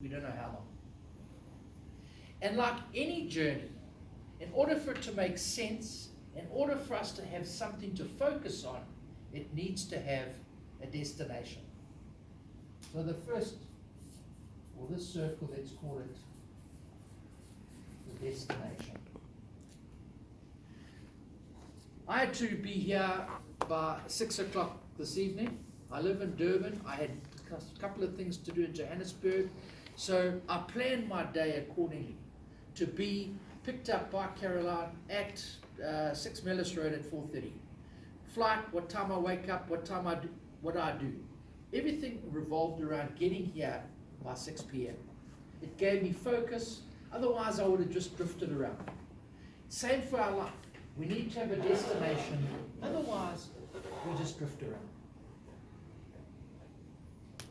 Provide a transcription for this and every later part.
We don't know how long. And like any journey, in order for it to make sense, in order for us to have something to focus on, it needs to have a destination. So the first, or this circle, let's call it the destination. I had to be here by 6 o'clock this evening. I live in Durban. I had a couple of things to do in Johannesburg. So I planned my day accordingly to be picked up by Caroline at 6 Mellis Road at 4:30. Flight, what time I wake up, what I do. Everything revolved around getting here by 6 p.m. It gave me focus, otherwise I would have just drifted around. Same for our life. We need to have a destination, otherwise we just drift around.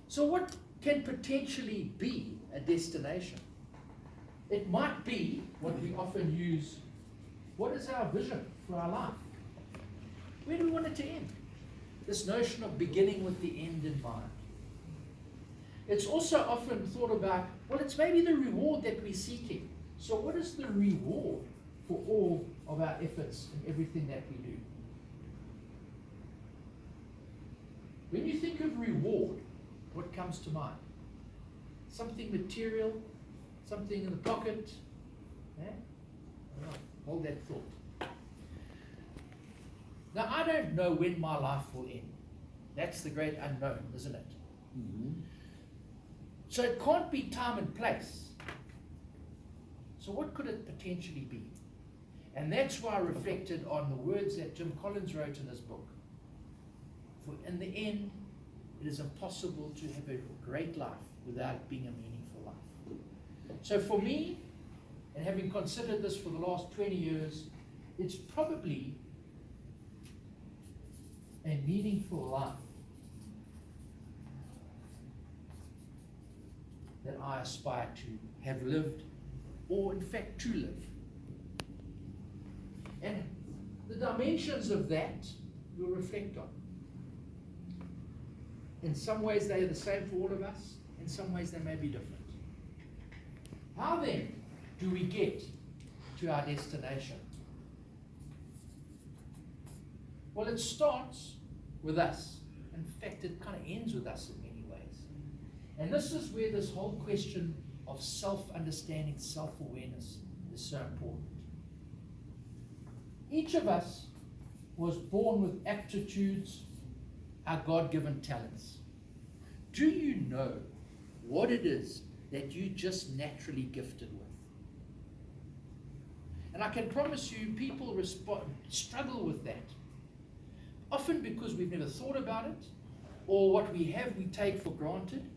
So what can potentially be a destination? It might be what we often use. What is our vision for our life? Where do we want it to end? This notion of beginning with the end in mind. It's also often thought about, well, it's maybe the reward that we're seeking. So what is the reward for all of our efforts and everything that we do? When you think of reward, what comes to mind? Something material, something in the pocket. Yeah? All right, hold that thought. Now, I don't know when my life will end. That's the great unknown, isn't it? Mm-hmm. So it can't be time and place. So what could it potentially be? And that's why I reflected on the words that Jim Collins wrote in his book. For in the end, it is impossible to have a great life without it being a meaningful life. So for me, and having considered this for the last 20 years, it's probably a meaningful life that I aspire to have lived, or in fact to live. And the dimensions of that we'll reflect on. In some ways they are the same for all of us, in some ways they may be different. How then do we get to our destination? Well, it starts with us. In fact, it kind of ends with us in many ways. And this is where this whole question of self-understanding, self-awareness is so important. Each of us was born with aptitudes, our God-given talents. Do you know what it is that you just naturally gifted with? And I can promise you, people struggle with that. Often because we've never thought about it, or what we have we take for granted.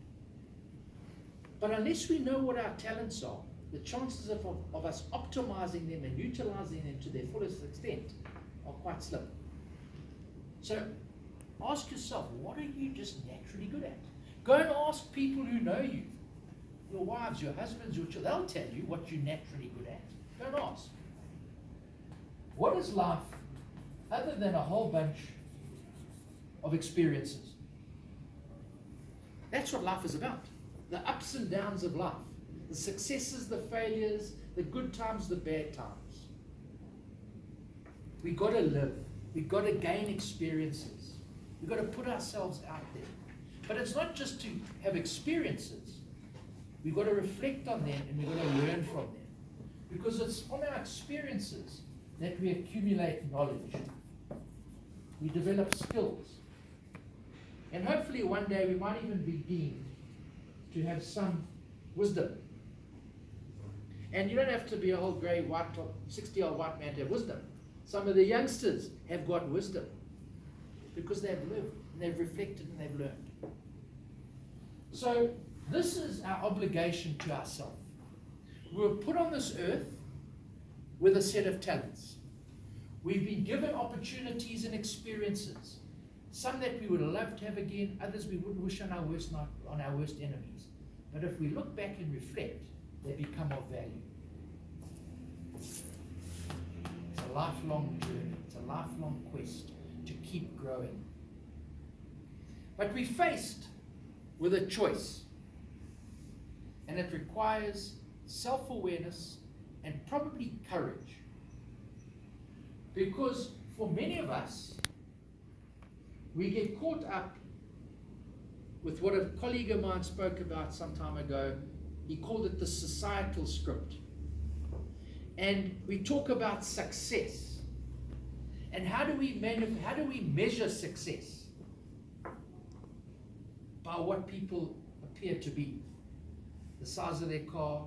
But unless we know what our talents are, the chances of us optimizing them and utilizing them to their fullest extent are quite slim. So ask yourself, what are you just naturally good at? Go and ask people who know you, your wives, your husbands, your children. They'll tell you what you're naturally good at. Go and ask. What is life other than a whole bunch of experiences? That's what life is about. The ups and downs of life. The successes, the failures, the good times, the bad times. We've got to live. We've got to gain experiences. We've got to put ourselves out there. But it's not just to have experiences. We've got to reflect on them and we've got to learn from them. Because it's from our experiences that we accumulate knowledge. We develop skills. And hopefully one day we might even be deemed to have some wisdom. And you don't have to be a whole grey, white, 60-year-old white man to have wisdom. Some of the youngsters have got wisdom because they've lived, and they've reflected, and they've learned. So this is our obligation to ourselves. We were put on this earth with a set of talents. We've been given opportunities and experiences. Some that we would love to have again, others we wouldn't wish on our worst enemies. But if we look back and reflect, they become of value. It's a lifelong journey. It's a lifelong quest to keep growing. But we're faced with a choice. And it requires self-awareness and probably courage. Because for many of us, we get caught up with what a colleague of mine spoke about some time ago. He called it the societal script. And we talk about success. And how do we measure success? By what people appear to be. The size of their car,